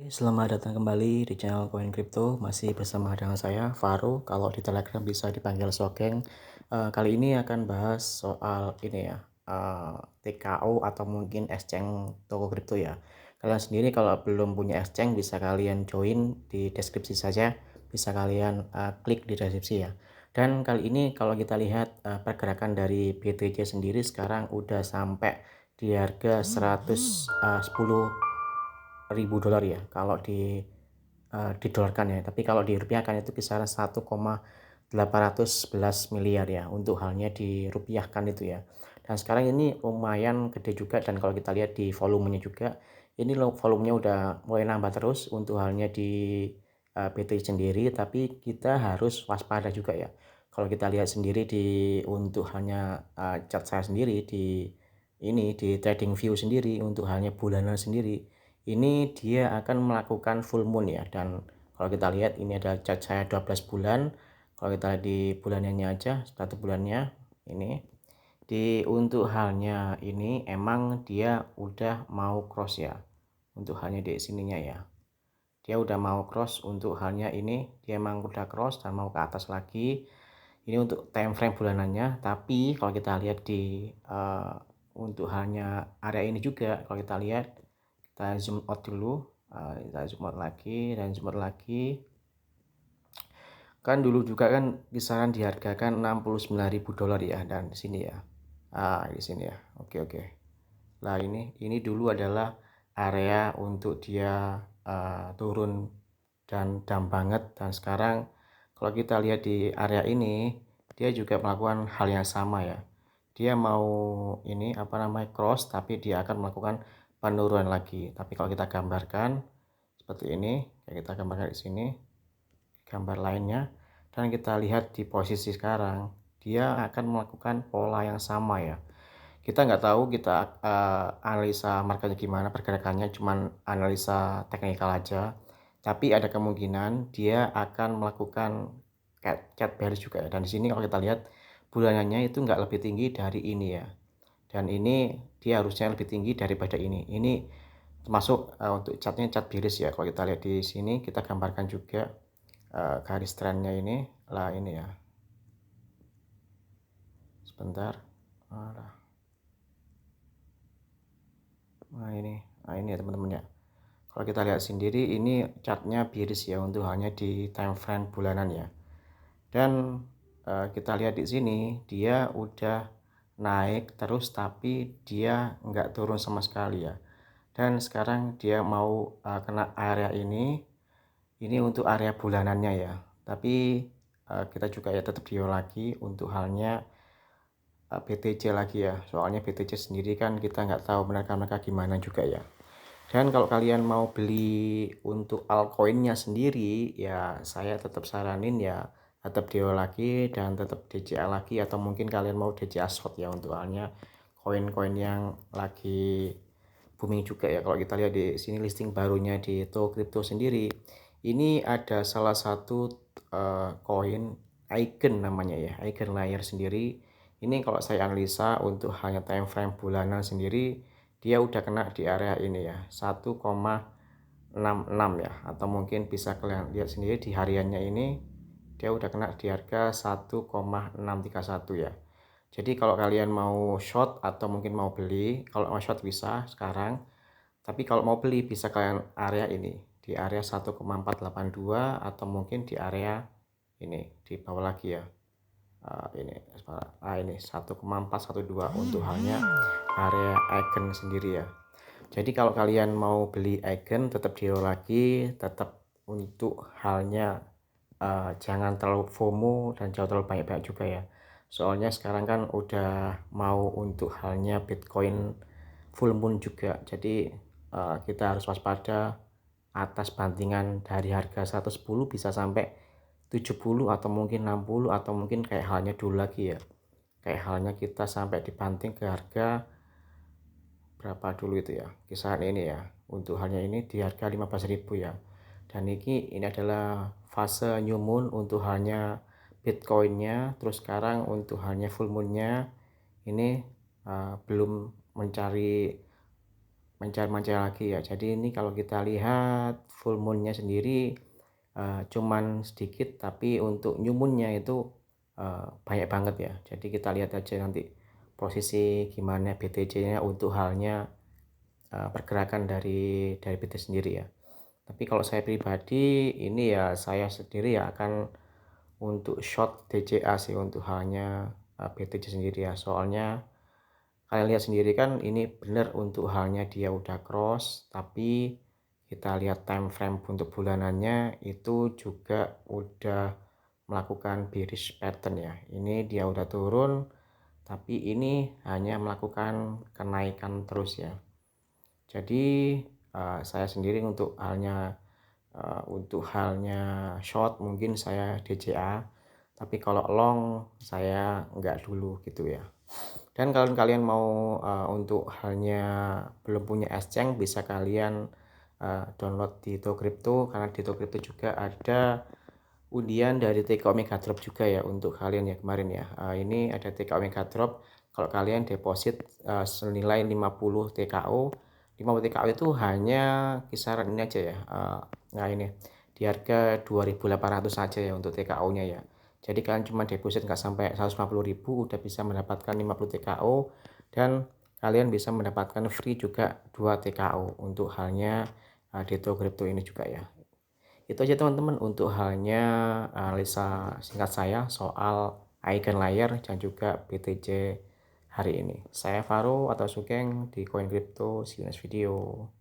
Selamat datang kembali di channel Koin Crypto, masih bersama dengan saya Faro. Kalau di Telegram bisa dipanggil Sogeng. Kali ini akan bahas soal ini ya, TKO atau mungkin exchange toko kripto ya. Kalian sendiri kalau belum punya exchange bisa kalian join di deskripsi saja, bisa kalian klik di deskripsi ya. Dan kali ini kalau kita lihat pergerakan dari BTC sendiri sekarang udah sampai di harga 110.000 dolar ya kalau didolarkan ya, tapi kalau di rupiah kan itu kisaran 1,811 miliar ya untuk halnya dirupiahkan itu ya. Dan sekarang ini lumayan gede juga, dan kalau kita lihat di volumenya juga ini volumenya udah mulai nambah terus untuk halnya di BTC sendiri, tapi kita harus waspada juga ya. Kalau kita lihat sendiri untuk hanya chart saya sendiri di TradingView sendiri untuk hanya bulanan sendiri, ini dia akan melakukan full moon ya. Dan kalau kita lihat ini ada chart saya 12 bulan. Kalau kita lihat di bulanannya aja, satu bulannya ini untuk halnya ini emang dia udah mau cross ya, untuk halnya di sininya ya, dia udah mau cross. Untuk halnya ini dia emang udah cross dan mau ke atas lagi. Ini untuk time frame bulanannya, tapi kalau kita lihat untuk halnya area ini juga, kalau kita lihat, kita zoom out dulu, kita zoom out lagi dan zoom out lagi. Kan dulu juga kan kisaran dihargakan 69.000 dolar ya, dan di sini ya, di sini ya. Oke. Nah ini dulu adalah area untuk dia turun dan dalam banget. Dan sekarang kalau kita lihat di area ini, dia juga melakukan hal yang sama ya. Dia mau ini cross, tapi dia akan melakukan penurunan lagi. Tapi kalau kita gambarkan seperti ini, kayak kita gambarkan di sini gambar lainnya, dan kita lihat di posisi sekarang, dia akan melakukan pola yang sama ya. Kita nggak tahu kita analisa marketnya gimana pergerakannya, cuman analisa teknikal aja, tapi ada kemungkinan dia akan melakukan cat bearish juga ya. Dan di sini kalau kita lihat bulanannya itu nggak lebih tinggi dari ini ya, dan ini dia harusnya lebih tinggi daripada ini termasuk untuk catnya cat bearish ya. Kalau kita lihat di sini, kita gambarkan juga garis trennya ini lah, ini ya, sebentar. Nah ini ya teman-teman ya. Kalau kita lihat sendiri ini chartnya bearish ya untuk hanya di time frame bulanan ya. Dan kita lihat di sini dia udah naik terus, tapi dia nggak turun sama sekali ya. Dan sekarang dia mau kena area ini untuk area bulanannya ya. Tapi kita juga ya tetap dia lagi untuk halnya BTC lagi ya. Soalnya BTC sendiri kan kita nggak tahu mereka gimana juga ya. Dan kalau kalian mau beli untuk altcoinnya sendiri ya, saya tetap saranin ya tetap DEO lagi dan tetap DCA lagi, atau mungkin kalian mau DCA short ya untuk halnya koin-koin yang lagi booming juga ya. Kalau kita lihat di sini listing barunya di Toko Crypto sendiri, ini ada salah satu koin Icon namanya ya, Icon Layer sendiri. Ini kalau saya analisa untuk hanya time frame bulanan sendiri, dia udah kena di area ini ya, 1,66 ya, atau mungkin bisa kalian lihat sendiri di hariannya ini dia udah kena di harga 1,631 ya. Jadi kalau kalian mau short atau mungkin mau beli, kalau mau short bisa sekarang, tapi kalau mau beli bisa kalian area ini di area 1,482, atau mungkin di area ini di bawah lagi ya. Ini 1,412 untuk hanya area Icon sendiri ya. Jadi kalau kalian mau beli Icon tetap DEO lagi, tetap untuk halnya jangan terlalu FOMO dan jangan terlalu banyak-banyak juga ya. Soalnya sekarang kan udah mau untuk halnya Bitcoin full moon juga, jadi kita harus waspada atas bantingan dari harga 110 bisa sampai 70 atau mungkin 60, atau mungkin kayak halnya dulu lagi ya, kayak halnya kita sampai dibanting ke harga berapa dulu itu ya, kisaran ini ya, untuk halnya ini di harga 15.000 ya. Dan ini adalah fase new moon untuk halnya Bitcoinnya. Terus sekarang untuk halnya full moonnya ini belum mencari mencair-mencair lagi ya. Jadi ini kalau kita lihat full moon-nya sendiri, cuman sedikit, tapi untuk new moon-nya itu, banyak banget ya. Jadi kita lihat aja nanti posisi gimana BTC-nya untuk halnya, pergerakan dari BTC sendiri ya. Tapi kalau saya pribadi ini ya saya sendiri ya akan untuk short DCA sih untuk halnya, BTC sendiri ya. Soalnya kalian lihat sendiri kan ini benar untuk halnya dia udah cross, tapi kita lihat time frame untuk bulanannya itu juga udah melakukan bearish pattern ya. Ini dia udah turun, tapi ini hanya melakukan kenaikan terus ya. Jadi saya sendiri untuk halnya short mungkin saya DCA, tapi kalau long saya enggak dulu gitu ya. Dan kalau kalian mau untuk halnya belum punya exchange, bisa kalian download di Crypto, karena di Crypto juga ada undian dari TK Omega Drop juga ya untuk kalian ya kemarin ya. Ini ada TK Omega Drop, kalau kalian deposit senilai 50 TKO. 50 TKO itu hanya kisaran ini aja ya. Nah ini di harga 2.800 saja ya untuk TKO-nya ya. Jadi kalian cuma deposit nggak sampai 150.000 udah bisa mendapatkan 50 TKO, dan kalian bisa mendapatkan free juga 2 TKO untuk halnya Deto Crypto ini juga ya. Itu aja teman-teman untuk halnya analisa singkat saya soal Eigenlayer dan juga BTC hari ini. Saya Faro atau Sugeng di Koin Crypto. See you next video.